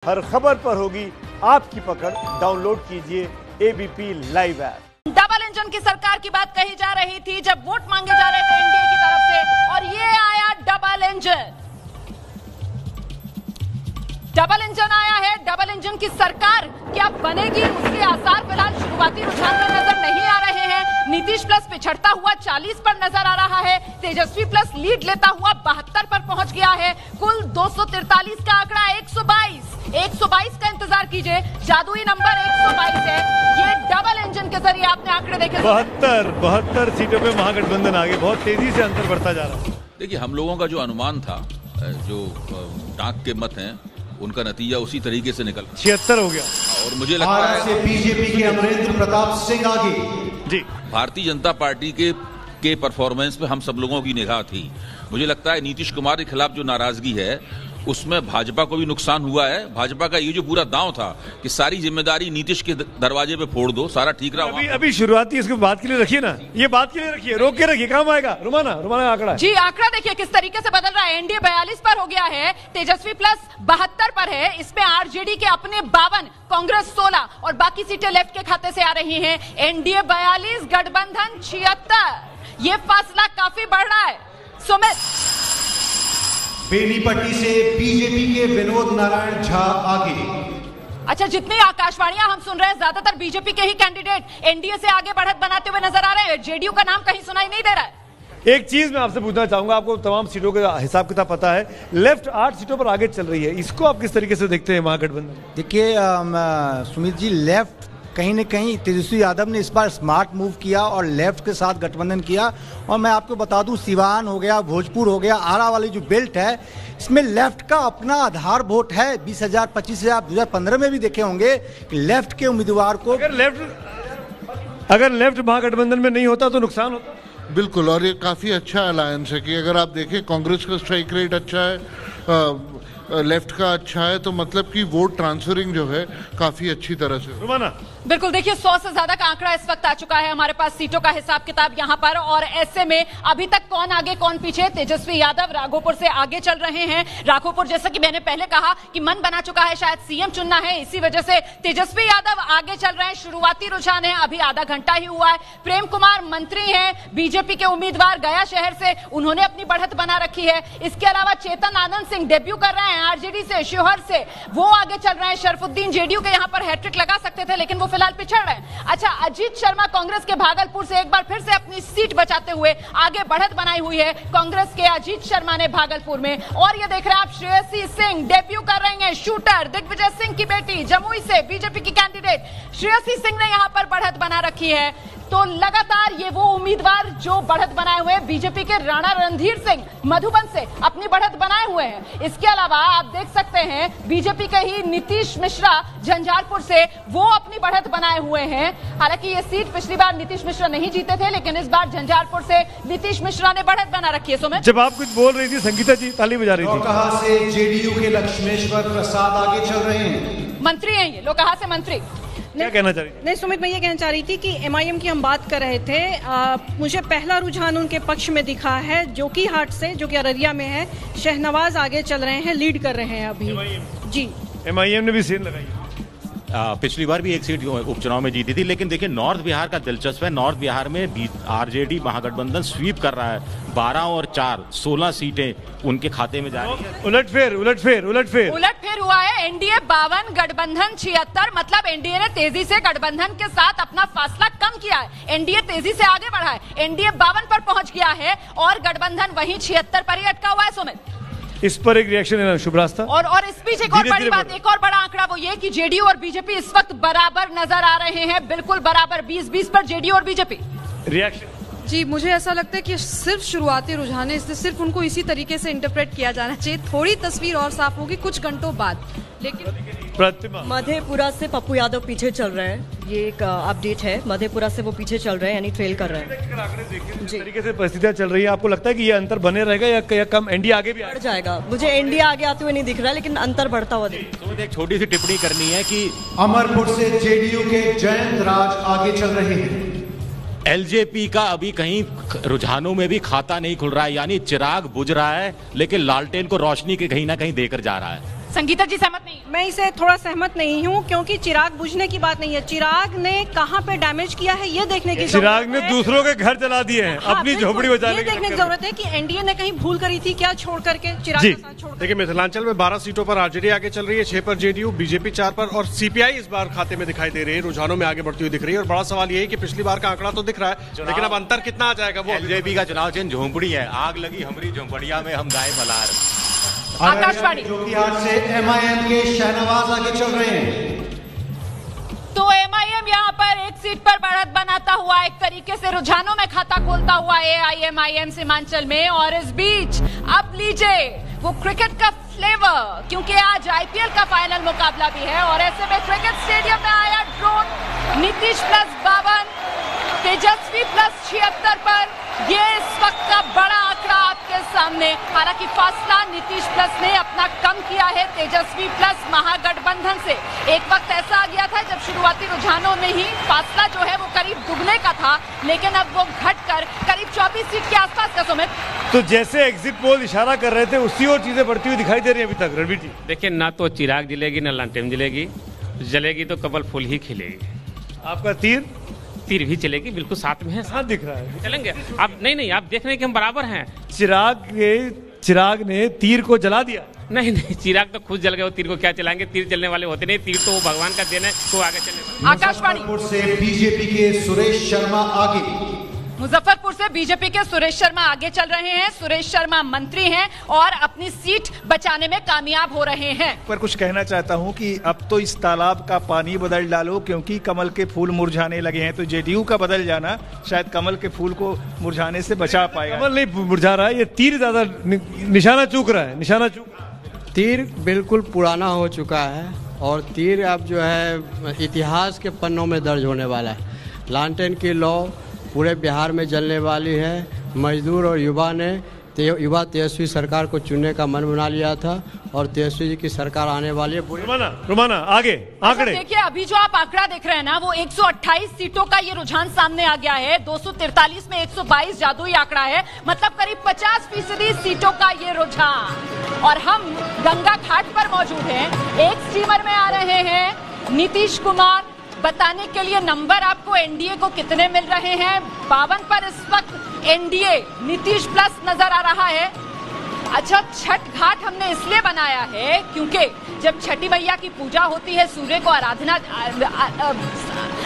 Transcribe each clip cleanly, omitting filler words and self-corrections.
हर खबर पर होगी आपकी पकड़। डाउनलोड कीजिए ABP live app. Double engine की सरकार की बात कही जा रही थी जब वोट मांगे जा रहे थे एनडीए की तरफ से, और ये आया डबल इंजन। डबल इंजन आया है। डबल इंजन की सरकार क्या बनेगी, उसके आसार फिलहाल शुरुआती रुझान में नजर नहीं आ रहे हैं। नीतीश प्लस पिछड़ता हुआ 40 पर नजर आ रहा है। तेजस्वी प्लस लीड लेता हुआ 72 पर पहुंच गया है। कुल 243 का आंकड़ा 122 का इंतजार कीजिए। जादुई नंबर 122 है। ये डबल इंजन के जरिए आपने आंकड़े देखे। 72 सीटों पे महागठबंधन आगे, बहुत तेजी से अंतर बढ़ता जा रहा है। देखिए, हम लोगों का जो अनुमान था, जो टाँक के मत हैं, उनका नतीजा उसी तरीके से निकल 76 हो गया। और मुझे लगता है बीजेपी के अमरेंद्र प्रताप सिंह आगे। जी, भारतीय जनता पार्टी के परफॉर्मेंस पे हम सब लोगों की निगाह थी। मुझे लगता है नीतीश कुमार के खिलाफ जो नाराजगी है उसमें भाजपा को भी नुकसान हुआ है। भाजपा का ये जो पूरा दांव था कि सारी जिम्मेदारी नीतीश के दरवाजे पे फोड़ दो, सारा ठीक रहा। अभी शुरुआती इसको बात के लिए रखिए ना, ये बात के लिए रखिए, रोक के रखिए, काम आएगा। रुमाना आंकड़ा जी, आंकड़ा देखिए किस तरीके से बदल रहा है। एनडीए 42 पर हो गया है, तेजस्वी प्लस 72 पर है। इसमें आरजेडी के अपने 52, कांग्रेस 16 और बाकी सीटें लेफ्ट के खाते से आ रही हैं। एनडीए 42, गठबंधन 76। ये फासला काफी बढ़ रहा है। सुमित, बेनीपट्टी से बीजेपी के विनोद नारायण झा आगे। अच्छा, जितनी आकाशवाणियां हम सुन रहे हैं ज्यादातर बीजेपी के ही कैंडिडेट एनडीए से आगे बढ़त बनाते हुए नजर आ रहे हैं। जेडीयू का नाम कहीं सुनाई नहीं दे रहा है। एक चीज मैं आपसे पूछना चाहूंगा, आपको तमाम सीटों का हिसाब किताब पता है। लेफ्ट 8 सीटों पर आगे चल रही है, इसको आप किस तरीके से देखते हैं महागठबंधन? देखिए सुमित जी, लेफ्ट कहीं न कहीं तेजस्वी यादव ने इस बार स्मार्ट मूव किया और लेफ्ट के साथ गठबंधन किया। और मैं आपको बता दूं, सिवान हो गया, भोजपुर हो गया, आरा वाली जो बेल्ट है, इसमें लेफ्ट का अपना आधार वोट है। 20,000 25,000 2015 में भी देखे होंगे कि लेफ्ट के उम्मीदवार को अगर लेफ्ट महागठबंधन में नहीं होता तो नुकसान होता। बिल्कुल, और ये काफी अच्छा अलायंस है कि अगर आप देखें कांग्रेस का स्ट्राइक रेट अच्छा है, लेफ्ट का अच्छा है, तो मतलब कि वोट ट्रांसफरिंग जो है काफी अच्छी तरह से। रुमाना, बिल्कुल, देखिए 100 से ज्यादा का आंकड़ा इस वक्त आ चुका है हमारे पास, सीटों का हिसाब किताब यहाँ पर। और ऐसे में अभी तक कौन आगे कौन पीछे? तेजस्वी यादव राघोपुर से आगे चल रहे हैं। राघोपुर, जैसा कि मैंने पहले कहा कि मन बना चुका है, शायद सीएम चुनना है, इसी वजह से तेजस्वी यादव आगे चल रहे हैं। शुरुआती रुझान है, अभी आधा घंटा ही हुआ है। प्रेम कुमार मंत्री हैं, बीजेपी के उम्मीदवार, गया शहर से, उन्होंने अपनी बढ़त बना रखी है। इसके अलावा चेतन आनंद सिंह डेब्यू कर रहे हैं आरजेडी से, शिवहर से, वो आगे चल रहे हैं। शरफुद्दीन जेडीयू के यहाँ पर हैट्रिक लगा सकते थे, लेकिन वो फिलहाल पिछड़ रहे हैं। अच्छा, अजीत शर्मा कांग्रेस के भागलपुर से एक बार फिर से अपनी सीट बचाते हुए आगे बढ़त बनाई हुई है कांग्रेस के अजीत शर्मा ने भागलपुर में। और ये देख रहे हैं आप, श्रेयसी सिंह डेब्यू कर रही हैं, शूटर, दिग्विजय सिंह की बेटी, जमुई से बीजेपी की कैंडिडेट श्रेयसी सिंह ने यहाँ पर बढ़त बना रखी है। तो लगातार ये वो उम्मीदवार जो बढ़त बनाए हुए हैं, बीजेपी के राणा रणधीर सिंह मधुबन से अपनी बढ़त बनाए हुए हैं। इसके अलावा आप देख सकते हैं बीजेपी के ही नीतीश मिश्रा झंझारपुर से, वो अपनी बढ़त बनाए हुए हैं। हालांकि ये सीट पिछली बार नीतीश मिश्रा नहीं जीते थे, लेकिन इस बार झंझारपुर से नीतीश मिश्रा ने बढ़त बना रखी है। सुमित, जब आप कुछ बोल रही थी, संगीता जी ताली बजा रही थी। कहां से जेडीयू के लक्ष्मेश्वर प्रसाद आगे चल रहे हैं। मंत्री हैं ये लोग, कहां से मंत्री? क्या कहना चाह रही? नहीं सुमित, मैं ये कहना चाह रही थी कि एमआईएम की हम बात कर रहे थे। मुझे पहला रुझान उनके पक्ष में दिखा है, जोकी हाट से, जो कि अररिया में है। शहनवाज आगे चल रहे हैं, लीड कर रहे हैं अभी। जी, एमआईएम ने भी सेल लगाई है। पिछली बार भी एक सीट उपचुनाव में जीती थी। लेकिन देखिए, नॉर्थ बिहार का दिलचस्प है। नॉर्थ बिहार में आरजेडी महागठबंधन स्वीप कर रहा है। 12 और 4 16 सीटें उनके खाते में जा रही है। उलटफेर हुआ है। एनडीए 52, गठबंधन 76। मतलब एनडीए ने तेजी से गठबंधन के साथ अपना फासला कम किया है। एनडीए तेजी से आगे बढ़ा है। एनडीए 52 पर पहुंच गया है और गठबंधन वहीं 76 पर ही अटका हुआ है। सुमित, इस पर एक रिएक्शन है शुभ रास्ता। और इस बीच एक और बड़ी बात, एक और बड़ा आंकड़ा, वो ये कि जेडीयू और बीजेपी इस वक्त बराबर नजर आ रहे हैं, बिल्कुल बराबर, 20-20 पर जेडीयू और बीजेपी। रिएक्शन? जी, मुझे ऐसा लगता है कि सिर्फ शुरुआती रुझान है, इसलिए सिर्फ उनको इसी तरीके से इंटरप्रेट किया जाना चाहिए। थोड़ी तस्वीर और साफ होगी कुछ घंटों बाद। लेकिन प्रतिमा, मधेपुरा से पप्पू यादव पीछे चल रहे हैं, ये एक अपडेट है। मधेपुरा से वो पीछे चल रहे हैं, यानी ट्रेल कर रहे हैं। जिस तरीके से परिस्थितियां चल रही है, आपको लगता है कि ये अंतर बने रहेगा या कम? एनडीए आगे भी बढ़ जाएगा? मुझे एनडीए आगे आते हुए नहीं दिख रहा है, लेकिन अंतर बढ़ता हुआ दिख रहा है। एक छोटी सी टिप्पणी करनी है कि अमरपुर से जेडीयू के जयंत राज आगे चल रहे हैं। एलजेपी का अभी कहीं रुझानों में भी खाता नहीं खुल रहा है, यानी चिराग बुझ रहा है लेकिन लालटेन को रोशनी के कहीं ना कहीं देकर जा रहा है। संगीता जी सहमत नहीं? मैं इसे थोड़ा सहमत नहीं हूँ, क्योंकि चिराग बुझने की बात नहीं है, चिराग ने कहाँ पे डैमेज किया है ये देखने की चिराग ने दूसरों के घर जला दिए हैं, अपनी झोपड़ी बचाने ये देखने की जरूरत है कि एनडीए ने कहीं भूल करी थी क्या छोड़ करके चिराग के साथ छोड़। देखिए, मिथिलांचल में 12 सीटों पर आरजेडी आगे चल रही है, 6 पर जेडीयू, बीजेपी 4 पर और सीपीआई इस बार खाते में दिखाई दे रही है, रुझानों में आगे बढ़ती हुई दिख रही है। और बड़ा सवाल ये है कि पिछली बार का आंकड़ा तो दिख रहा है, लेकिन अब अंतर कितना आ जाएगा वो। एलजेपी का चुनाव चिन्ह झोंपड़ी है, आग लगी हमारी झोंपड़िया में हम गाय बलार। आकाशवाणी जोकीहाट से एमआईएम के शहनवाज आगे चल रहे हैं। तो एमआईएम यहाँ पर एक सीट पर बढ़त बनाता हुआ एक तरीके से रुझानों में खाता खोलता हुआ एआईएमआईएम सीमांचल में। और इस बीच अब लीजिए वो क्रिकेट का फ्लेवर, क्योंकि आज आईपीएल का फाइनल मुकाबला भी है और ऐसे में क्रिकेट स्टेडियम में आया ड्रोन। नीतीश प्लस 52, तेजस्वी प्लस 76 पर ये इस वक्त का बड़ा आंकड़ा आपके सामने। हालांकि फासला नीतीश प्लस ने अपना कम किया है तेजस्वी प्लस महागठबंधन से। एक वक्त ऐसा आ गया था जब शुरुआती रुझानों में ही फासला जो है वो करीब दुगने का था, लेकिन अब वो घटकर करीब 24 सीट के आसपास का। सुमित, तो जैसे एग्जिट पोल इशारा कर रहे थे उसी और चीजें बढ़ती हुई दिखाई दे रही है अभी तक। रणवीर जी देखिए, ना तो चिराग जलेगी ना लालटेन जलेगी, जलेगी तो कमल फूल ही खिलेगी। आपका तीर भी चलेगी, बिल्कुल साथ में है, साथ दिख रहा है। चलेंगे आप? नहीं, आप देख रहे हैं कि हम बराबर हैं। चिराग ने तीर को जला दिया। नहीं, चिराग तो खुद जल गए, वो तीर को क्या चलाएंगे? तीर चलने वाले होते नहीं, तीर तो वो भगवान का देन है, तो आगे चले। आकाशवाणी से बीजेपी के सुरेश शर्मा आगे। मुजफ्फरपुर से बीजेपी के सुरेश शर्मा आगे चल रहे हैं। सुरेश शर्मा मंत्री हैं और अपनी सीट बचाने में कामयाब हो रहे हैं। पर कुछ कहना चाहता हूं कि अब तो इस तालाब का पानी बदल डालो, क्योंकि कमल के फूल मुरझाने लगे हैं। तो जेडीयू का बदल जाना शायद कमल के फूल को मुरझाने से बचा पाएगा। कमल नहीं मुरझा रहा है, ये तीर ज्यादा निशाना चूक रहा है। तीर बिल्कुल पुराना हो चुका है और तीर अब जो है इतिहास के पन्नों में दर्ज होने वाला है। लालटेन की लौ पूरे बिहार में जलने वाली है। मजदूर और युवा ने युवा तेजस्वी सरकार को चुनने का मन बना लिया था और तेजस्वी जी की सरकार आने वाली है। रुमाना आगे आंकड़े देखिए, अभी जो आप आंकड़ा देख रहे हैं ना, वो 128 सीटों का ये रुझान सामने आ गया है। 243 में 122 जादुई आंकड़ा है, मतलब करीब 50% सीटों का ये रुझान। और हम गंगा घाट पर मौजूद हैं, एक स्टीमर में आ रहे हैं नीतीश कुमार। बताने के लिए नंबर आपको एनडीए को कितने मिल रहे हैं। 52 पर इस वक्त एनडीए नीतीश प्लस नजर आ रहा है। अच्छा, छठ घाट हमने इसलिए बनाया है क्योंकि जब छठी मैया की पूजा होती है, सूर्य को आराधना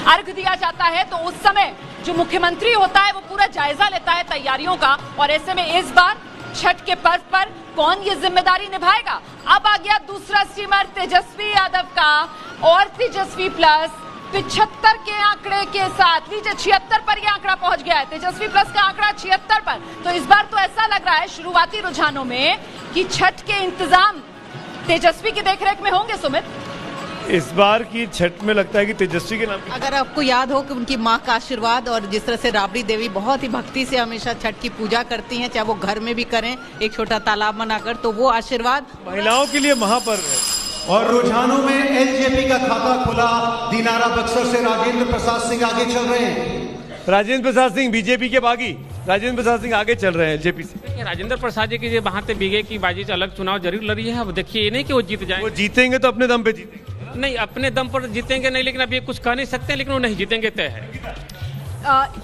अर्घ दिया जाता है, तो उस समय जो मुख्यमंत्री होता है वो पूरा जायजा लेता है तैयारियों का। और ऐसे में इस बार छठ के पर्व पर कौन ये जिम्मेदारी निभाएगा। अब आ गया दूसरा स्टीमर तेजस्वी यादव का, और तेजस्वी प्लस 75 के आंकड़े के साथ। लीजिए, 76 पर यह आंकड़ा पहुंच गया है, तेजस्वी प्लस का आंकड़ा 76 पर। तो इस बार तो ऐसा लग रहा है शुरुआती रुझानों में कि छठ के इंतजाम तेजस्वी की देखरेख में होंगे। सुमित, इस बार की छठ में लगता है कि तेजस्वी के नाम। अगर आपको याद हो कि उनकी माँ का आशीर्वाद और जिस तरह से राबड़ी देवी बहुत ही भक्ति से हमेशा छठ की पूजा करती हैं, चाहे वो घर में भी करें एक छोटा तालाब बनाकर, तो वो आशीर्वाद महिलाओं के लिए महापर्व है। और रुझानों में एलजेपी का खाता खुला। दिनारा बक्सर से राजेंद्र प्रसाद सिंह आगे चल रहे हैं। राजेंद्र प्रसाद सिंह बीजेपी के बागी राजेंद्र प्रसाद सिंह आगे चल रहे हैं एलजेपी से। देखिए, राजेंद्र प्रसाद जी की वहाँ पे बीगे की बाजी से अलग चुनाव जरूर लड़ी है। अब देखिए, ये नहीं कि वो जीत जाए, वो जीतेंगे तो अपने दम पे जीतेंगे। नहीं, अपने दम पर जीतेंगे नहीं, लेकिन अब ये कुछ कह नहीं सकते, लेकिन वो नहीं जीतेंगे तय है।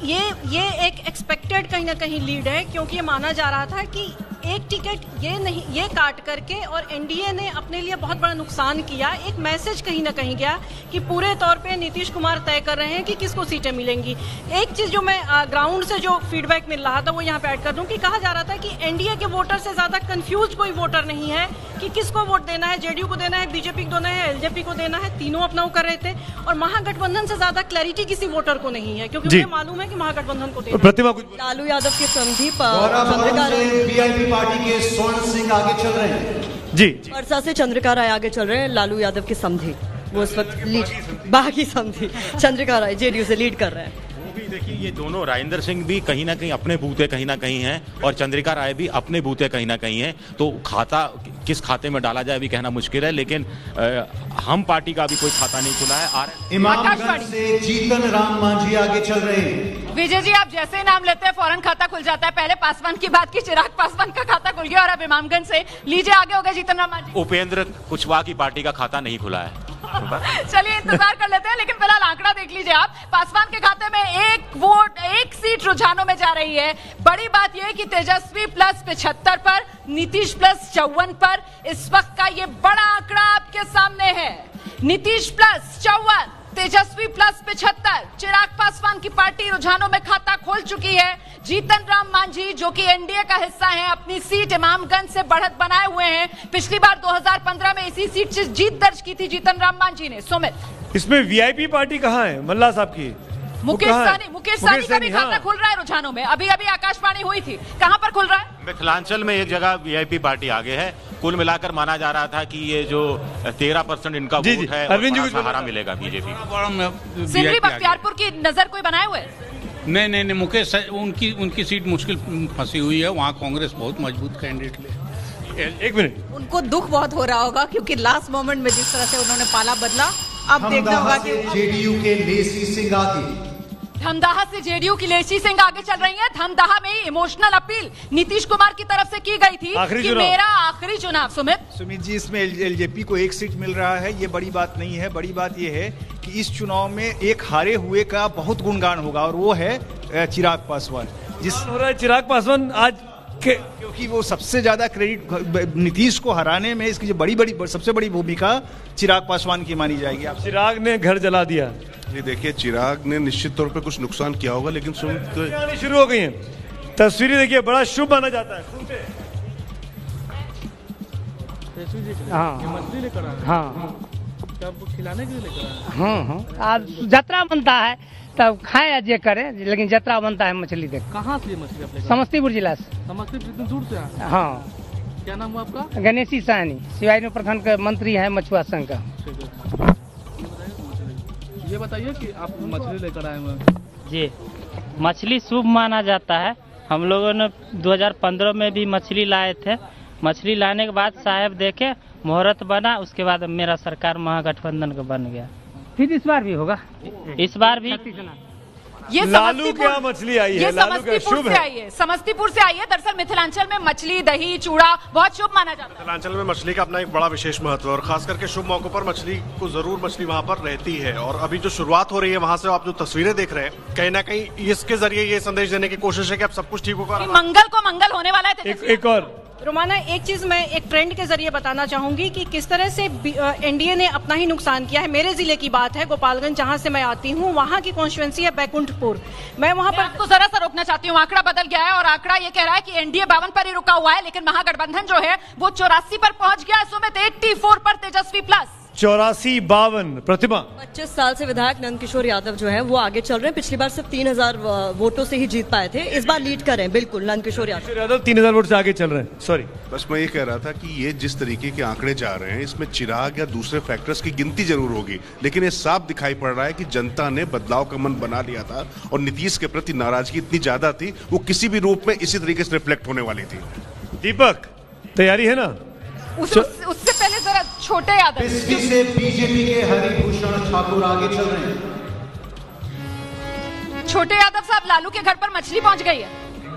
ये एक एक्सपेक्टेड कहीं ना कहीं लीड है, क्योंकि ये माना जा रहा था कि एक टिकट ये काट करके और एनडीए ने अपने लिए बहुत बड़ा नुकसान किया। एक मैसेज कहीं ना कहीं गया कि पूरे तौर पे नीतीश कुमार तय कर रहे हैं कि किसको सीटें मिलेंगी। एक चीज जो मैं ग्राउंड से जो फीडबैक मिल रहा था वो यहाँ पे ऐड कर दूं कि कहा जा रहा था कि एनडीए के वोटर से ज्यादा कंफ्यूज कोई वोटर नहीं है कि किसको वोट देना है, जेडीयू को देना है, बीजेपी को देना है, एलजेपी को देना है, तीनों अपना वो कर रहे थे। और महागठबंधन से ज्यादा क्लैरिटी किसी वोटर को नहीं है, क्योंकि उन्हें मालूम है कि महागठबंधन को देना। प्रतिमा कुछ लालू यादव की संधि पार्टी के स्वर्ण सिंह आगे चल रहे हैं। जी, परसा से चंद्रिका राय आगे चल रहे हैं। लालू यादव की समधी वो इस वक्त लीड, बागी समधी चंद्रिका राय जेडीयू से लीड कर रहे हैं। देखिए ये दोनों राजेंद्र सिंह भी कहीं ना कहीं अपने बूते कहीं ना कहीं हैं और चंद्रिका राय भी अपने बूते कहीं ना कहीं हैं। तो खाता किस खाते में डाला जाए अभी कहना मुश्किल है, लेकिन हम पार्टी का अभी कोई खाता नहीं खुला है। इमामगंज से जीतन राम मांझी आगे चल रहे हैं। विजय जी, आप जैसे ही नाम लेते हैं फौरन खाता खुल जाता है। पहले पासवान की बात की, चिराग पासवान का खाता खुल गया और अब इमामगंज से लीजिए आगे हो गए जीतन राम मांझी। उपेंद्र कुशवाहा की पार्टी का खाता नहीं खुला है। चलिए इंतजार कर लेते हैं, लेकिन फिलहाल आंकड़ा देख लीजिए आप। पासवान के खाते में 1 वोट 1 सीट रुझानों में जा रही है। बड़ी बात यह है कि तेजस्वी प्लस 75 पर, नीतीश प्लस 54 पर इस वक्त का ये बड़ा आंकड़ा आपके सामने है। नीतीश प्लस 54, तेजस्वी प्लस 75। चिराग पासवान की पार्टी रुझानों में खाता खोल चुकी है। जीतन राम मांझी जो कि एनडीए का हिस्सा है, अपनी सीट इमामगंज से बढ़त बनाए हुए हैं। पिछली बार 2015 में इसी सीट से जीत दर्ज की थी जीतन राम मांझी ने। सुमित, इसमें वीआईपी पार्टी कहाँ है मल्ला साहब की? मुकेश सहनी का भी खाता खुल रहा है रुझानों में। अभी अभी आकाशवाणी हुई थी, कहां पर खुल रहा है? मिथिलांचल में एक जगह वीआईपी पार्टी आगे है। कुल मिलाकर माना जा रहा था कि ये जो 13% इनका वोट है, अरविंद जी सहारा मिलेगा बीजेपी। सिमरी बख्तियारपुर की नजर कोई बनाए हुए? नहीं, मुकेश उनकी सीट मुश्किल फंसी हुई है। वहाँ कांग्रेस बहुत मजबूत कैंडिडेट ले। एक मिनट, उनको दुख बहुत हो रहा होगा क्योंकि लास्ट मोमेंट में जिस तरह से उन्होंने पाला बदला, अब देखना होगा कि जेडीयू के लेसी सिंह आगे। धमदाहा से जेडीयू की लेसी सिंह आगे चल रही है। धमदाहा में इमोशनल अपील नीतीश कुमार की तरफ से की गई थी कि मेरा आखिरी चुनाव। सुमित जी, इसमें एलजेपी को 1 सीट मिल रहा है, ये बड़ी बात नहीं है। बड़ी बात ये है कि इस चुनाव में एक हारे हुए का बहुत गुणगान होगा और वो है चिराग पासवान। जिस हो रहा है चिराग पासवान आज क्योंकि वो सबसे ज्यादा क्रेडिट नीतीश को हराने में इसकी जो सबसे बड़ी भूमिका चिराग पासवान की मानी जाएगी। आप चिराग ने घर जला दिया। ये देखिए, चिराग ने निश्चित तौर पे कुछ नुकसान किया होगा, लेकिन शुरू हो गई हैं तस्वीरें। देखिए, बड़ा शुभ माना जाता है। हाँ, खिलाने के लिए लेकर हाँ, आज यात्रा बनता है तब खाए अजय करे, लेकिन यात्रा बनता है मछली देख। कहाँ से मछली? समस्तीपुर जिला से। समस्तीपुर इतनी दूर से? हाँ। क्या नाम हुआ आपका? गणेशी साहनी, शिवाजी प्रखंड के मंत्री है मछुआ संघ का। ये बताइए कि आप मछली लेकर आए हुए? जी, मछली शुभ माना जाता है। हम लोगों ने 2015 में भी मछली लाए थे। मछली लाने के बाद साहब देखे, मुहूर्त बना, उसके बाद मेरा सरकार महागठबंधन का बन गया। फिर इस बार भी होगा, इस बार भी। ये लालू क्या मछली आई है? समस्तीपुर से आई है। समस्तीपुर से आई है। दरअसल मिथिलांचल में मछली, दही, चूड़ा बहुत शुभ माना जाता है। मिथिलांचल में मछली का अपना एक बड़ा विशेष महत्व है और खास करके शुभ मौकों पर मछली को जरूर मछली वहाँ पर रहती है। और अभी जो शुरुआत हो रही है वहाँ से आप जो तस्वीरें देख रहे हैं, कहीं ना कहीं इसके जरिए ये संदेश देने की कोशिश है कि अब सब कुछ ठीक होगा। मंगल को मंगल होने वाला है। एक और रोमाना, एक चीज मैं एक ट्रेंड के जरिए बताना चाहूंगी कि किस तरह से एनडीए ने अपना ही नुकसान किया है। मेरे जिले की बात है, गोपालगंज जहां से मैं आती हूं, वहां की कॉन्स्टिट्यूएंसी है बैकुंठपुर। मैं वहां पर आपको जरा सा रोकना चाहती हूँ। आंकड़ा बदल गया है और आंकड़ा ये कह रहा है कि एनडीए 52 पर ही रुका हुआ है, लेकिन महागठबंधन जो है वो 84 पर पहुंच गया है। सुमित, 84 पर तेजस्वी प्लस 84-52। प्रतिमा, 25 साल से विधायक नंदकिशोर यादव जो है वो आगे चल रहे हैं। पिछली बार सिर्फ 3000 वोटों से ही जीत पाए थे, इस बार लीड कर रहे हैं। बिल्कुल, नंदकिशोर यादव 3000 वोट से आगे चल रहे हैं। सॉरी, बस मैं ये कह रहा था कि ये जिस तरीके के आंकड़े जा रहे हैं, इसमें चिराग या दूसरे फैक्टर्स की गिनती जरूर होगी, लेकिन ये साफ दिखाई पड़ रहा है कि जनता ने बदलाव का मन बना लिया था और नीतीश के प्रति नाराजगी इतनी ज्यादा थी, वो किसी भी रूप में इसी तरीके से रिफ्लेक्ट होने वाली थी। दीपक, तैयारी है ना? उससे पहले जरा छोटे यादव से बीजेपी के हरिभूषण ठाकुर आगे चल रहे हैं। छोटे यादव साहब, लालू के घर पर मछली पहुंच गई है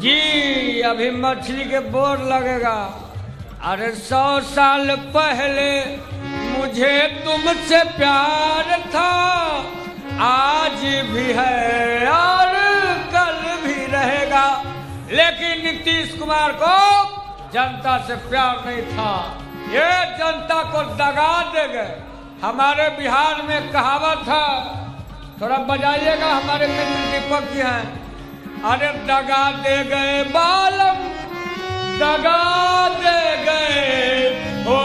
जी। अभी मछली के बोर्ड लगेगा। अरे 100 साल पहले मुझे तुमसे प्यार था, आज भी है और कल भी रहेगा, लेकिन नीतीश कुमार को जनता से प्यार नहीं था। ये जनता को दगा दे गए। हमारे बिहार में कहावत है, थोड़ा बजाइएगा, हमारे मित्र दीपक जी हैं। अरे दगा दे गए बालम, दगा दे गए, ओ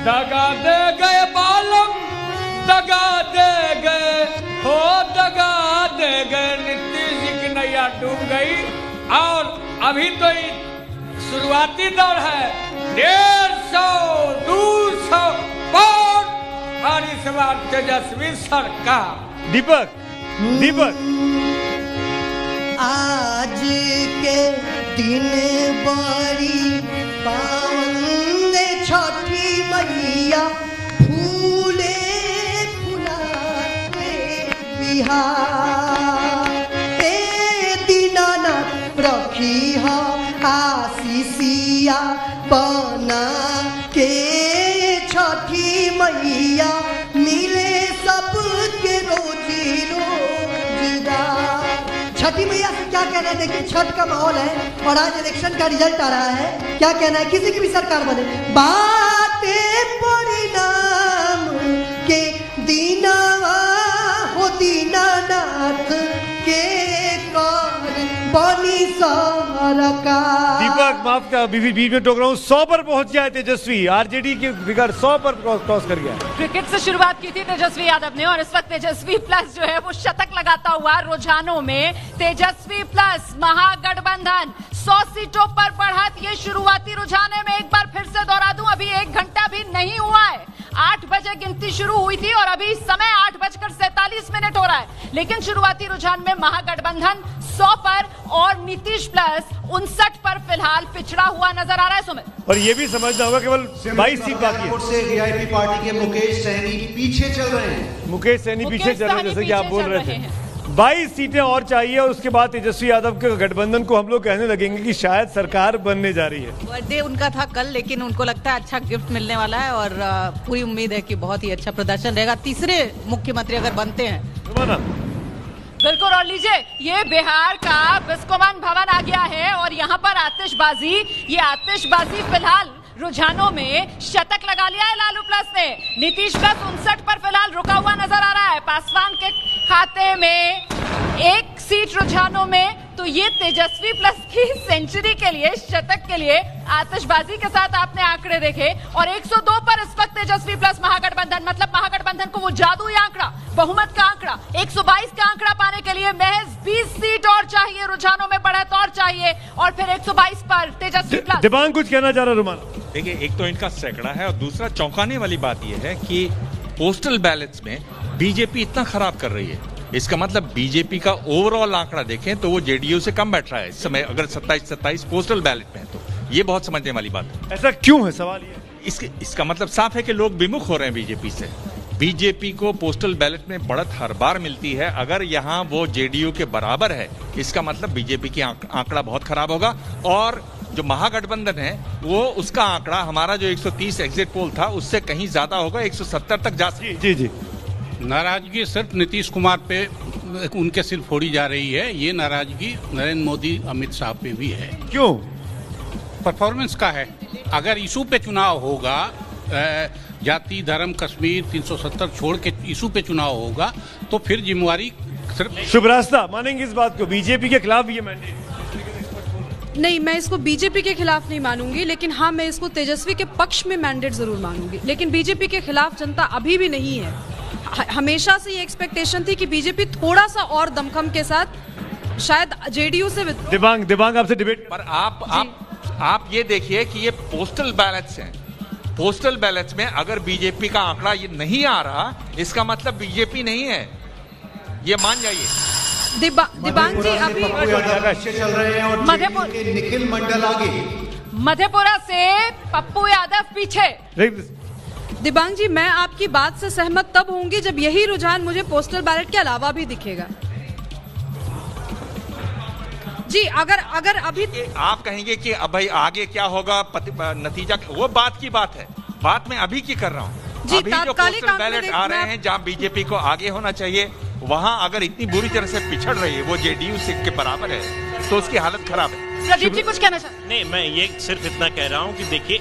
दगा दे गए बालम, दगा दे गए, हो दगा दे गए। नीतीश जी की नैया डूब गई और अभी तो शुरुआती दौर है। 150, 200 और इस बार तेजस्वी सरकार। दीपक, दीपक आज के दिन बड़ी पावन छठी मैया फूले फुलाते बिहार ए दीनानाथ रखी हो आशीषिया बना के छठी मैया मिले सबके रोजी रोजगार। छठी मैया से क्या कहना है? देखिए छठ का माहौल है और आज इलेक्शन का रिजल्ट आ रहा है। क्या कहना है? किसी की भी सरकार बने, बातें परिणाम के दीनावा हो दीनानाथ के कर बनी सरकार। दीपक माफ का बीच में टोक रहा हूँ, 100 पर पहुंच गया है तेजस्वी। आरजेडी के फिगर 100 पर क्रॉस कर गया। क्रिकेट से शुरुआत की थी तेजस्वी यादव ने और इस वक्त तेजस्वी प्लस जो है वो शतक लगाता हुआ रुझानों में। तेजस्वी प्लस महागठबंधन 100 सीटों पर बढ़त। ये शुरुआती रुझाने में एक बार फिर से दोहरा दूं, अभी 1 घंटा भी नहीं हुआ है। 8 बजे गिनती शुरू हुई थी और अभी समय 8:47 हो रहा है, लेकिन शुरुआती रुझान में महागठबंधन 100 पर और नीतीश प्लस 59 पर फिलहाल पिछड़ा हुआ नजर आ रहा है। सुमित, और ये भी समझना होगा केवल 22 सीट बाकी है। से वीआईपी पार्टी के मुकेश सहनी पीछे चल रहे हैं। मुकेश सहनी पीछे चल रहे हैं, जैसे कि आप बोल रहे थे। 22 सीटें और चाहिए और उसके बाद तेजस्वी यादव के गठबंधन को हम लोग कहने लगेंगे कि शायद सरकार बनने जा रही है। बर्थडे उनका था कल, लेकिन उनको लगता है अच्छा गिफ्ट मिलने वाला है और पूरी उम्मीद है कि बहुत ही अच्छा प्रदर्शन रहेगा। तीसरे मुख्यमंत्री अगर बनते हैं। बिल्कुल, और लीजिए ये बिहार का बिस्कोमान भवन आ गया है और यहाँ पर आतिशबाजी, ये आतिशबाजी फिलहाल रुझानों में शतक लगा लिया है लालू प्लस ने। नीतीश प्लस 59 पर फिलहाल रुका हुआ नजर आ रहा है। पासवान के खाते में 1 सीट रुझानों में, तो ये तेजस्वी प्लस की सेंचुरी के लिए, शतक के लिए आतिशबाजी के साथ आपने आंकड़े देखे। और 102 पर इस वक्त तेजस्वी प्लस महागठबंधन, मतलब महागठबंधन को वो जादुई आंकड़ा, बहुमत का आंकड़ा 122 का आंकड़ा पाने के लिए महज 20 सीट और चाहिए, रुझानों में बढ़त और चाहिए और फिर 122 पर तेजस्वी प्लस। दिबांग कुछ कहना चाह रहा रुमान? देखिए, एक तो इनका सैकड़ा है और दूसरा चौंकाने वाली बात यह है कि पोस्टल बैलेट्स में बीजेपी इतना खराब कर रही है। इसका मतलब बीजेपी का ओवरऑल आंकड़ा देखें तो वो जेडीयू से कम बैठ रहा है इस समय, अगर 27 पोस्टल बैलेट में है तो ये बहुत समझने वाली बात है। ऐसा क्यों है, सवाल ये? इसका मतलब साफ है कि लोग विमुख हो रहे हैं बीजेपी से। बीजेपी को पोस्टल बैलेट में बढ़त हर बार मिलती है। अगर यहाँ वो जेडीयू के बराबर है, इसका मतलब बीजेपी की आंकड़ा बहुत खराब होगा। और जो महागठबंधन है वो, उसका आंकड़ा, हमारा जो 130 एग्जिट पोल था उससे कहीं ज्यादा होगा, 170 तक जा सकती। जी। नाराजगी सिर्फ नीतीश कुमार पे उनके सिर फोड़ी जा रही है, ये नाराजगी नरेंद्र मोदी, अमित शाह पे भी है। क्यों? परफॉर्मेंस का है। अगर इशू पे चुनाव होगा, जाति धर्म कश्मीर 370 छोड़ के इशू पे चुनाव होगा, तो फिर जिम्मेवारी सिर्फ। शुभ रास्ता मानेंगे इस बात को? बीजेपी के खिलाफ ये मैंडेट नहीं, मैं इसको बीजेपी के खिलाफ नहीं मानूंगी, लेकिन हाँ मैं इसको तेजस्वी के पक्ष में मैंडेट जरूर मानूंगी। लेकिन बीजेपी के खिलाफ जनता अभी भी नहीं है। हमेशा से ये एक्सपेक्टेशन थी कि बीजेपी थोड़ा सा और दमखम के साथ शायद जेडीयू से। दिबांग आपसे डिबेट पर आप ये देखिए कि ये पोस्टल बैलेट्स हैं। पोस्टल बैलेट्स में अगर बीजेपी का आंकड़ा ये नहीं आ रहा, इसका मतलब बीजेपी नहीं है, ये मान जाइए। दिबांग जी अभी चल रहे हैं और मधेपुरा के निखिल मंडल आगे। मधेपुरा से पप्पू यादव पीछे। दिबांग जी, मैं आपकी बात से सहमत तब होंगी जब यही रुझान मुझे पोस्टल बैलेट के अलावा भी दिखेगा। जी, अगर अभी आप कहेंगे कि अब भाई आगे क्या होगा, नतीजा, वो बात की बात है। बात मैं अभी की कर रहा हूँ। अभी जो पोस्टल बैलेट आ रहे हैं जहाँ बीजेपी को आगे होना चाहिए, वहाँ अगर इतनी बुरी तरह से पिछड़ रही है, वो जेडीयू के बराबर है, तो उसकी हालत खराब है। प्रदीप जी कुछ कहना चाहते? नहीं, मैं ये सिर्फ इतना कह रहा हूँ कि देखिए,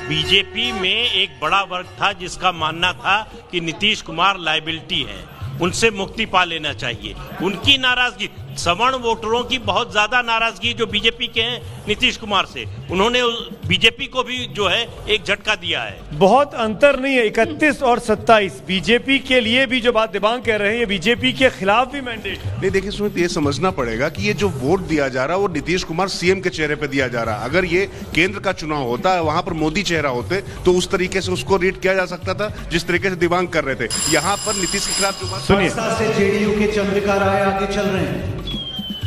बीजेपी में एक बड़ा वर्ग था जिसका मानना था कि नीतीश कुमार लायबिलिटी है, उनसे मुक्ति पा लेना चाहिए। उनकी नाराजगी, सवर्ण वोटरों की बहुत ज्यादा नाराजगी जो बीजेपी के हैं नीतीश कुमार से, उन्होंने बीजेपी को भी जो है एक झटका दिया है। बहुत अंतर नहीं है, 31 और 27 बीजेपी के लिए भी जो बात दिबांग कह रहे हैं, ये बीजेपी के खिलाफ भी मैंडेट नहीं। देखिए सुमित, ये समझना पड़ेगा कि ये जो वोट दिया जा रहा है वो नीतीश कुमार सीएम के चेहरे पे दिया जा रहा है। अगर ये केंद्र का चुनाव होता है, वहां पर मोदी चेहरा होते तो उस तरीके से उसको रीड किया जा सकता था जिस तरीके से दिबांग कर रहे थे। यहाँ पर नीतीश के खिलाफ जो बात सुनिए, जेडीयू के चंद्रिका राय आगे चल रहे हैं।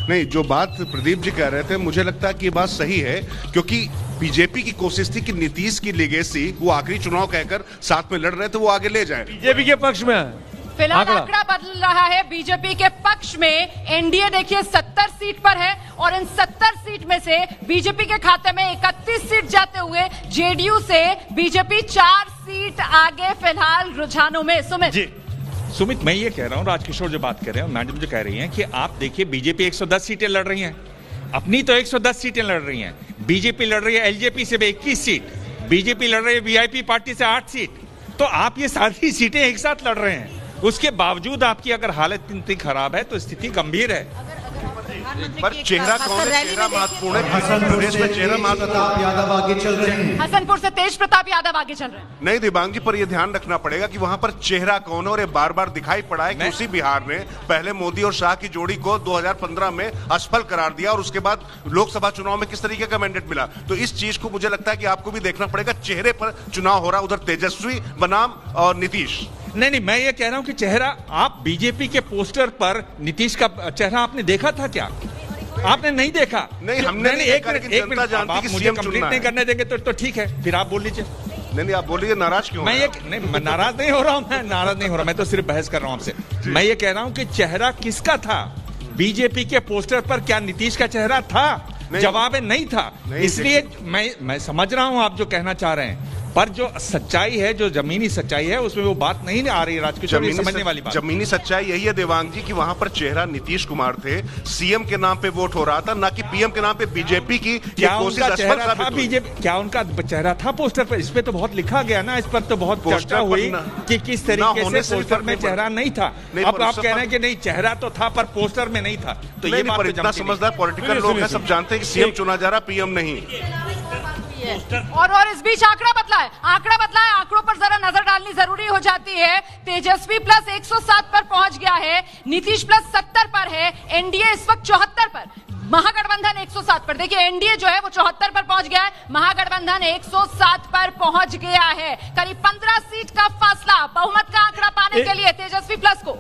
नहीं, जो बात प्रदीप जी कह रहे थे, मुझे लगता है कि ये बात सही है, क्योंकि बीजेपी की कोशिश थी कि नीतीश की लेगेसी वो आखिरी चुनाव कहकर साथ में लड़ रहे थे वो आगे ले जाए। बीजेपी के पक्ष में फिलहाल आंकड़ा बदल रहा है बीजेपी के पक्ष में। एनडीए देखिए 70 सीट पर है और इन 70 सीट में से बीजेपी के खाते में 31 सीट जाते हुए जेडीयू से बीजेपी 4 सीट आगे फिलहाल रुझानों में। सुमित, मैं ये कह रहा हूँ, राजकिशोर जो बात कर रहे हैं, मैडम जो कह रही हैं कि आप देखिए बीजेपी 110 सीटें लड़ रही हैं, अपनी तो 110 सीटें लड़ रही हैं, बीजेपी लड़ रही है एलजेपी से 21 सीट, बीजेपी लड़ रही है वीआईपी पार्टी से 8 सीट, तो आप ये सारी सीटें एक साथ लड़ रहे हैं। उसके बावजूद आपकी अगर हालत इतनी खराब है तो स्थिति गंभीर है। पर चेहरा कौन है? चेहरा महत्वपूर्ण है। हसनपुर से चेहरा प्रताप यादव आगे चल रहे हैं। हसनपुर से तेज प्रताप यादव आगे चल रहे हैं। नहीं दिबांग जी, पर यह ध्यान रखना पड़ेगा कि वहां पर चेहरा कौन है, और ये बार बार दिखाई पड़ा है कि उसी बिहार ने पहले मोदी और शाह की जोड़ी को 2015 में असफल करार दिया और उसके बाद लोकसभा चुनाव में किस तरीके का मैंडेट मिला। तो इस चीज को मुझे लगता है कि आपको भी देखना पड़ेगा। चेहरे पर चुनाव हो रहा, उधर तेजस्वी बनाम और नीतीश। नहीं, मैं ये कह रहा हूं कि चेहरा, आप बीजेपी के पोस्टर पर नीतीश का चेहरा आपने देखा था क्या? आपने नहीं देखा? नहीं, हमने नहीं, एक मिनट आप मुझे कंप्लीट नहीं करने देंगे तो ठीक है, फिर आप बोल लीजिए। नहीं, आप बोलिए, नाराज क्यों? मैं नाराज नहीं हो रहा हूं, मैं नाराज नहीं हो रहा, मैं तो सिर्फ बहस कर रहा हूं आपसे। मैं ये कह रहा हूं कि चेहरा किसका था बीजेपी के पोस्टर पर? क्या नीतीश का चेहरा था? जवाब है नहीं था। इसलिए मैं समझ रहा हूं आप जो कहना चाह रहे हैं, पर जो सच्चाई है, जो जमीनी सच्चाई है, उसमें वो बात नहीं आ रही। राजकिशोर, समझने वाली बात, जमीनी सच्चाई यही है देवांग जी कि वहां पर चेहरा नीतीश कुमार थे, सीएम के नाम पे वोट हो रहा था, ना कि पीएम के नाम पे बीजेपी की क्या उनका चेहरा था? बीजेपी क्या उनका चेहरा था पोस्टर पर? इस पे तो बहुत लिखा गया ना, इस पर तो बहुत चर्चा हुई कि किस तरीके से पोस्टर में चेहरा नहीं था। अब आप कह रहे हैं कि नहीं, चेहरा तो था पर पोस्टर में नहीं था, तो ये बात इतना समझदार पॉलिटिकल लोग हैं, सब जानते हैं कि सीएम चुना जा रहा, पीएम नहीं। और इस बीच आंकड़ा बदला है, आंकड़ों पर जरा नजर डालनी जरूरी हो जाती है। तेजस्वी प्लस 107 पर पहुंच गया है, नीतीश प्लस 70 पर है, एनडीए इस वक्त 74 पर, महागठबंधन 107 पर। देखिए एनडीए जो है वो 74 पर पहुंच गया है, महागठबंधन 107 पर पहुंच गया है। करीब 15 सीट का फासला बहुमत का आंकड़ा पाने के लिए तेजस्वी प्लस को।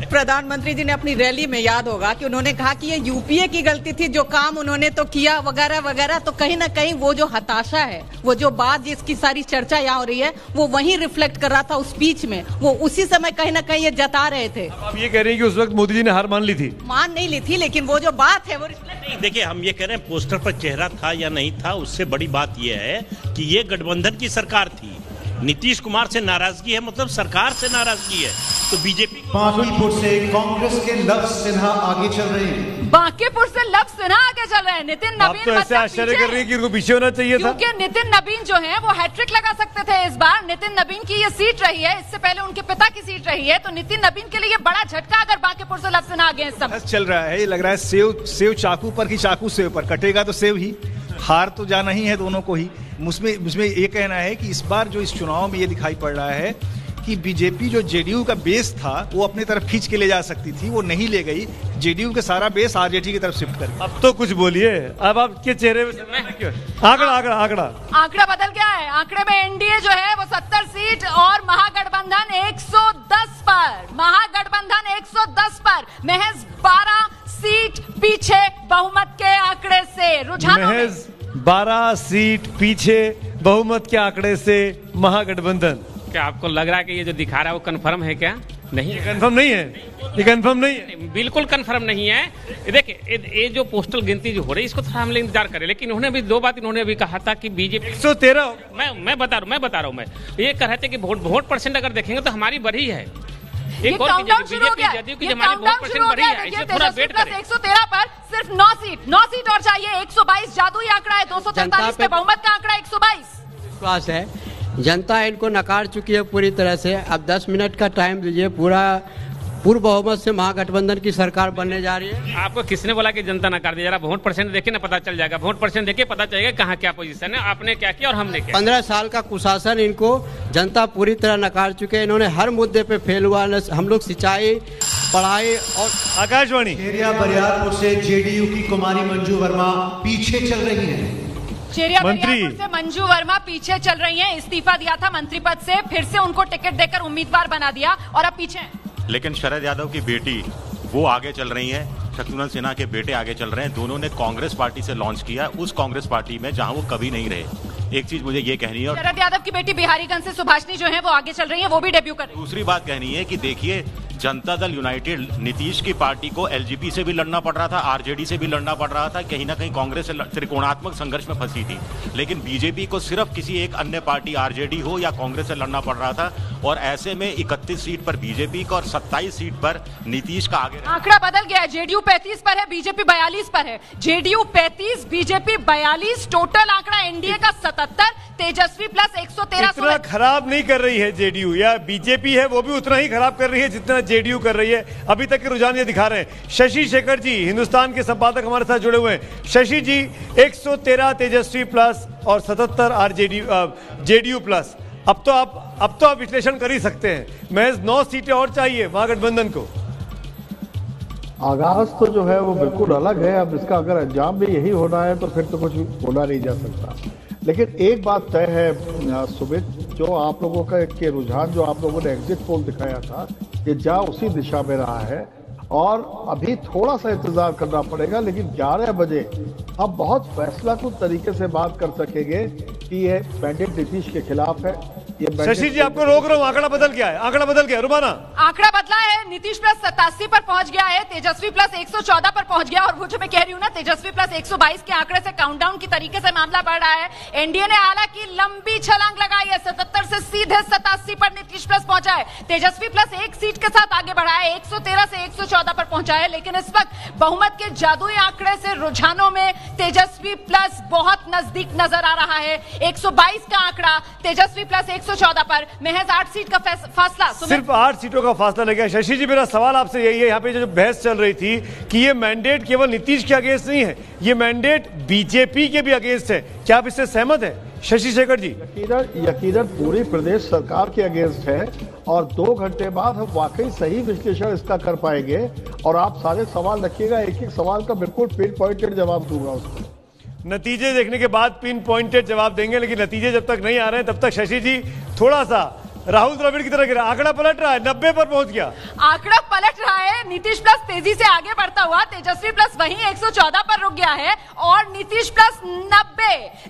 प्रधानमंत्री जी ने अपनी रैली में, याद होगा कि उन्होंने कहा कि ये यूपीए की गलती थी, जो काम उन्होंने तो किया वगैरह वगैरह। तो कहीं ना कहीं वो जो हताशा है, वो जो बात जिसकी सारी चर्चा यहाँ हो रही है, वो वहीं रिफ्लेक्ट कर रहा था उस स्पीच में। वो उसी समय कहीं ना कहीं ये जता रहे थे। आप ये कह रहे हैं कि उस वक्त मोदी जी ने हार मान ली थी? मान नहीं ली थी, लेकिन वो जो बात है वो नहीं। देखिए, हम ये कह रहे हैं पोस्टर पर चेहरा था या नहीं था, उससे बड़ी बात यह है कि ये गठबंधन की सरकार थी। नीतीश कुमार से नाराजगी है, मतलब सरकार से नाराजगी है। तो बीजेपी बांकीपुर से कांग्रेस के लव सिन्हा आगे चल रहे हैं। बांकीपुर से लव सिन्हा आगे चल रहे हैं। नितिन नवीन तो ऐसे आश्चर्य कर रही है कि उनको पीछे होना चाहिए था, क्योंकि नितिन नवीन जो है वो हैट्रिक लगा सकते थे इस बार। नितिन नवीन की ये सीट रही है, इससे पहले उनके पिता की सीट रही है, तो नितिन नवीन के लिए ये बड़ा झटका अगर बांकीपुर से लव सिन्हा आगे इस समय चल रहा है। ये लग रहा है सेव चाकू पर कि चाकू सेव पर, कटेगा तो सेव ही, हार तो जाना ही है दोनों को ही। मुझमें ये कहना है कि इस बार जो इस चुनाव में ये दिखाई पड़ रहा है कि बीजेपी जो जेडीयू का बेस था वो अपनी तरफ खींच के ले जा सकती थी, वो नहीं ले गई। जेडीयू का सारा बेस आरजेडी की तरफ शिफ्ट कर। अब तो कुछ बोलिए, अब आपके चेहरे में आंकड़ा बदल गया है। आंकड़े में एनडीए जो है वो 70 सीट और महागठबंधन 110 पर, महागठबंधन 110 पर, महज 12 सीट पीछे बहुमत के आंकड़े से। रुझान महज 12 सीट पीछे बहुमत के आंकड़े से महागठबंधन। क्या आपको लग रहा है कि ये जो दिखा रहा है वो कंफर्म है क्या? नहीं, कंफर्म नहीं है, ये कंफर्म नहीं है, बिल्कुल कंफर्म नहीं है। देखिए ये जो पोस्टल गिनती जो हो रही है इसको थोड़ा हम लोग इंतजार करें, लेकिन उन्होंने भी दो बात इन्होंने भी कहा था कि बीजेपी 113, मैं बता रहा हूँ मैं ये कह रहे थे कि वोट परसेंट अगर देखेंगे तो हमारी बढ़ी है। एक और बीजेपी की हमारी वोट परसेंट बढ़ी है, इसलिए थोड़ा वेट करें। 113 पर सिर्फ 9 सीट और चाहिए। 122 जादुई आंकड़ा है, 243 पे बहुमत का आंकड़ा 122। विश्वास है, जनता इनको नकार चुकी है पूरी तरह से। अब 10 मिनट का टाइम दीजिए, पूरा पूर्ण बहुमत से महागठबंधन की सरकार बनने जा रही है। आपको किसने बोला कि जनता नकार दी? जरा वोट परसेंट देखिए ना, पता चल जाएगा। वोट परसेंट देखिए, पता चलेगा कहाँ क्या पोजीशन है, आपने क्या किया और हमने क्या। 15 साल का कुशासन इनको जनता पूरी तरह नकार चुके हैं। इन्होंने हर मुद्दे पे फेल हुआ। हम लोग सिंचाई, पढ़ाई और आकाशवाणी खेरिया बरियारपुर से जेडीयू की कुमारी मंजू वर्मा पीछे चल रही हैं। चेरिया बरियारपुर से मंजू वर्मा पीछे चल रही हैं। इस्तीफा दिया था मंत्री पद से, फिर से उनको टिकट देकर उम्मीदवार बना दिया और अब पीछे। लेकिन शरद यादव की बेटी वो आगे चल रही है, शत्रुघ्न सिन्हा के बेटे आगे चल रहे हैं। दोनों ने कांग्रेस पार्टी से लॉन्च किया, उस कांग्रेस पार्टी में जहां वो कभी नहीं रहे। एक चीज मुझे ये कहनी है, शरद यादव की बेटी बिहारीगंज से सुभाषनी जो है वो आगे चल रही है, वो भी डेब्यू कर रही है। दूसरी बात कहनी है कि देखिए, जनता दल यूनाइटेड नीतीश की पार्टी को एलजेपी से भी लड़ना पड़ रहा था, आरजेडी से भी लड़ना पड़ रहा था, कहीं ना कहीं कांग्रेस से त्रिकोणात्मक संघर्ष में फंसी थी। लेकिन बीजेपी को सिर्फ किसी एक अन्य पार्टी आरजेडी हो या कांग्रेस से लड़ना पड़ रहा था, और ऐसे में 31 सीट पर बीजेपी का और 27 सीट पर नीतीश का आगे। आंकड़ा बदल गया है, जेडीयू 35 पर है, बीजेपी 42 पर है। जेडीयू 35, बीजेपी 42, टोटल आंकड़ा एनडीए का 77, तेजस्वी प्लस 113। इतना खराब नहीं कर रही है जेडीयू, या बीजेपी है वो भी उतना ही खराब कर रही है जितना जेडीयू कर रही है। अभी तक के रुझान ये दिखा रहे हैं। शशि शेखर जी हिंदुस्तान के संपादक हमारे साथ जुड़े हुए हैं। शशि जी, 113 तेजस्वी प्लस और 77 जेडीयू प्लस। अब तो आप विश्लेषण कर ही सकते हैं, महज 9 सीटें और चाहिए महागठबंधन को। आगाज तो जो है वो बिल्कुल अलग है। अब इसका अगर अंजाम भी यही होना है तो फिर तो कुछ बोला नहीं जा सकता। लेकिन एक बात तय है सुमित, जो आप लोगों का के रुझान जो आप लोगों ने एग्जिट पोल दिखाया था, ये जा उसी दिशा में रहा है। और अभी थोड़ा सा इंतजार करना पड़ेगा, लेकिन 11 बजे हम बहुत फैसलाकुन तरीके से बात कर सकेंगे कि ये मैंडेट नीतीश के खिलाफ है। शशि जी, आपको रोक रहा हूँ, आंकड़ा बदल गया है, आंकड़ा बदल गया। रुमाना, आंकड़ा बदला है। नीतीश प्लस 87 पर पहुंच गया है, तेजस्वी प्लस 114 पर पहुंच गया। और वो जो मैं कह रही हूँ ना, तेजस्वी प्लस 122 के आंकड़े से काउंटडाउन की तरीके से मामला बढ़ रहा है। एनडीए ने हालांकि लंबी छलांग लगाई है, 77 से सीधे 87 पर नीतीश प्लस पहुंचा है। तेजस्वी प्लस 1 सीट के साथ आगे बढ़ा है, 113 से 114 पर पहुंचा है। लेकिन इस वक्त बहुमत के जादुई आंकड़े से रुझानों में तेजस्वी प्लस बहुत नजदीक नजर आ रहा है। 122 का आंकड़ा तेजस्वी प्लस 114 पर, महज 8 सीट का फासला। सिर्फ 8 सीटों का फासला लगा। शशि जी, मेरा सवाल आपसे यही है, यहाँ पे जो बहस चल रही थी कि ये मैंडेट केवल नीतीश के अगेंस्ट नहीं है, ये मैंडेट बीजेपी के भी अगेंस्ट है, क्या आप इससे सहमत है शशि शेखर जी? यकीनन पूरी प्रदेश सरकार के अगेंस्ट है, और 2 घंटे बाद हम वाकई सही विश्लेषण इसका कर पाएंगे। और आप सारे सवाल रखिएगा, एक एक सवाल का बिल्कुल पिन पॉइंटेड जवाब दूंगा उसको। नतीजे देखने के बाद पिन पॉइंटेड जवाब देंगे, लेकिन नतीजे जब तक नहीं आ रहे हैं तब तक शशि जी थोड़ा सा राहुल द्रविड़ की तरह गिरा। आंकड़ा पलट रहा है, 90 पर पहुंच गया। आंकड़ा पलट रहा है, नीतीश प्लस तेजी से आगे बढ़ता हुआ, तेजस्वी प्लस वहीं 114 पर रुक गया है, और नीतीश प्लस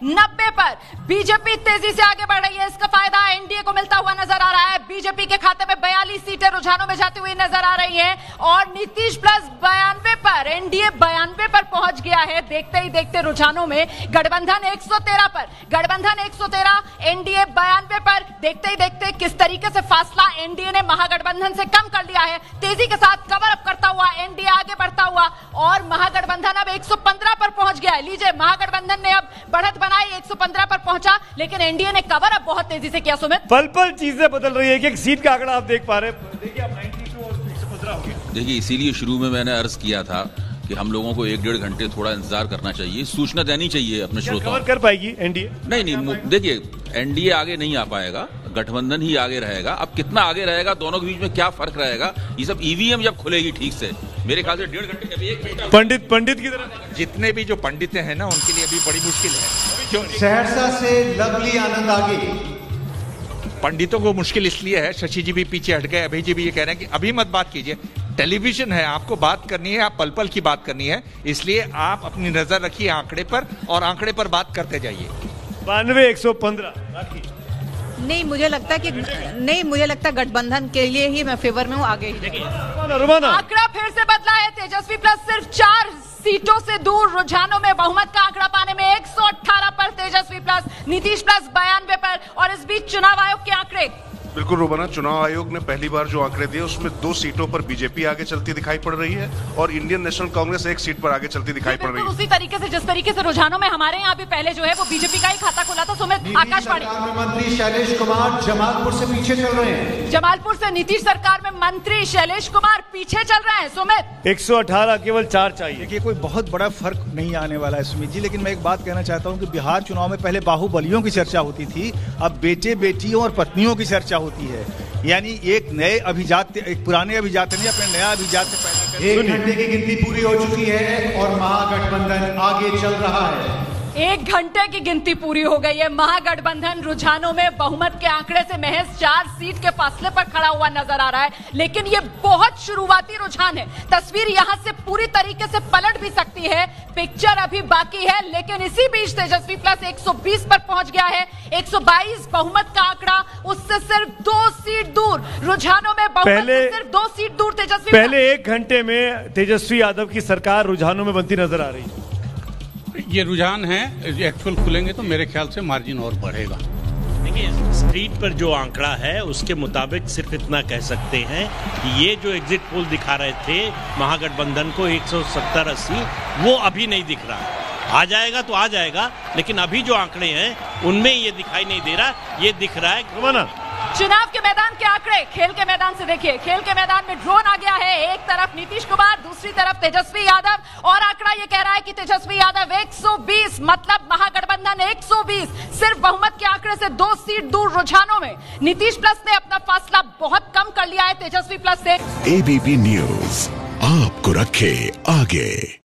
90 पर बीजेपी तेजी से आगे बढ़ रही है। इसका फायदा एनडीए को मिलता हुआ नजर आ रहा है। बीजेपी के खाते में 42 सीटें रुझानों में जाती हुई नजर आ रही है, और नीतीश प्लस 92 पर, एनडीए 92 पर पहुंच गया है। देखते ही देखते रुझानों में गठबंधन 113 पर, गठबंधन 113, एनडीए 92 पर। देखते ही देखते किस तरीके से फासला एनडीए ने महागठबंधन से कम कर लिया है। तेजी के साथ कवर अप करता हुआ एनडीए आगे बढ़ता हुआ, और महागठबंधन अब 115 पर पहुंच गया है। लीजिए, महागठबंधन ने अब बढ़त बनाई, 115 पर पहुंचा, लेकिन एनडीए ने कवर अप बहुत तेजी से किया। सुमित, पल पल चीजें बदल रही है, एक सीट का आंकड़ा आप देख पा रहे हैं। देखिए, अब 92 और 115 हो गया। देखिए, इसीलिए शुरू में मैंने अर्ज किया था कि हम लोगों को 1-1.5 घंटे थोड़ा इंतजार करना चाहिए, सूचना देनी चाहिए अपने श्रोताओं को। कर पाएगी एनडीए? नहीं, देखिए, एनडीए आगे नहीं आ पाएगा, गठबंधन ही आगे रहेगा। अब कितना आगे रहेगा, दोनों के बीच में क्या फर्क रहेगा, ये सब ईवीएम जब खुलेगी ठीक से, मेरे ख्याल से 1.5 घंटे के, 1 घंटा। पंडित की तरह जितने भी जो पंडित हैं ना, उनके लिए अभी बड़ी मुश्किल है। सहरसा से लवली आनंद आगे। पंडितों को मुश्किल इसलिए है, शशि जी भी पीछे हट गए, अभय जी भी ये कह रहे हैं कि अभी मत बात कीजिए, टेलीविजन है, आपको बात करनी है, आप पल पल की बात करनी है, इसलिए आप अपनी नजर रखिए आंकड़े पर, और आंकड़े पर बात करते जाइए। 92, 115। नहीं, मुझे लगता है गठबंधन के लिए ही मैं फेवर में हूँ, आगे ही। आंकड़ा फिर से बदला है, तेजस्वी प्लस सिर्फ 4 सीटों से दूर, रुझानों में बहुमत का आंकड़ा पाने में 118 पर तेजस्वी प्लस, नीतीश प्लस 92 पर। और इस बीच चुनाव आयोग के आंकड़े बिल्कुल रुबाना, चुनाव आयोग ने पहली बार जो आंकड़े दिए उसमें 2 सीटों पर बीजेपी आगे चलती दिखाई पड़ रही है और इंडियन नेशनल कांग्रेस 1 सीट पर आगे चलती दिखाई पड़ रही है। उसी तरीके से जिस तरीके से रुझानों में हमारे यहाँ भी पहले जो है वो बीजेपी का ही खाता खुला था। सुमित, आकाशवाणी। मंत्री शैलेश कुमार जमालपुर से पीछे चल रहे हैं। जमालपुर से नीतीश सरकार में मंत्री शैलेश कुमार पीछे चल रहे हैं। सुमित, 118 केवल 4 चाहिए। देखिए कोई बहुत बड़ा फर्क नहीं आने वाला है सुमित जी, लेकिन मैं एक बात कहना चाहता हूं कि बिहार चुनाव में पहले बाहुबलियों की चर्चा होती थी, अब बेटे बेटियों और पत्नियों की चर्चा होती है। यानी एक नए अभिजात, एक पुराने अभिजात ने अपने नया अभिजात से पैदा कर 1 घंटे की गिनती पूरी हो चुकी है और महागठबंधन आगे चल रहा है। 1 घंटे की गिनती पूरी हो गई है। महागठबंधन रुझानों में बहुमत के आंकड़े से महज 4 सीट के फासले पर खड़ा हुआ नजर आ रहा है, लेकिन ये बहुत शुरुआती रुझान है। तस्वीर यहां से पूरी तरीके से पलट भी सकती है, पिक्चर अभी बाकी है। लेकिन इसी बीच तेजस्वी प्लस 120 पर पहुंच गया है। 122 बहुमत का आंकड़ा, उससे सिर्फ 2 सीट दूर। रुझानों में बहुमत से सिर्फ 2 सीट दूर तेजस्वी। पहले 1 घंटे में तेजस्वी यादव की सरकार रुझानों में बनती नजर आ रही है। ये रुझान है, एक्चुअल खुलेंगे तो मेरे ख्याल से मार्जिन और बढ़ेगा। देखिए, स्ट्रीट पर जो आंकड़ा है उसके मुताबिक सिर्फ इतना कह सकते हैं कि ये जो एग्जिट पोल दिखा रहे थे महागठबंधन को 170-80, वो अभी नहीं दिख रहा। आ जाएगा तो आ जाएगा, लेकिन अभी जो आंकड़े हैं उनमें ये दिखाई नहीं दे रहा। ये दिख रहा है चुनाव के मैदान के आंकड़े खेल के मैदान से देखिए। खेल के मैदान में ड्रोन आ गया है। एक तरफ नीतीश कुमार, दूसरी तरफ तेजस्वी यादव, और आंकड़ा ये कह रहा है कि तेजस्वी यादव 120, मतलब महागठबंधन 120, सिर्फ बहुमत के आंकड़े से 2 सीट दूर। रुझानों में नीतीश प्लस ने अपना फासला बहुत कम कर लिया है तेजस्वी प्लस से। ABP न्यूज आपको रखे आगे।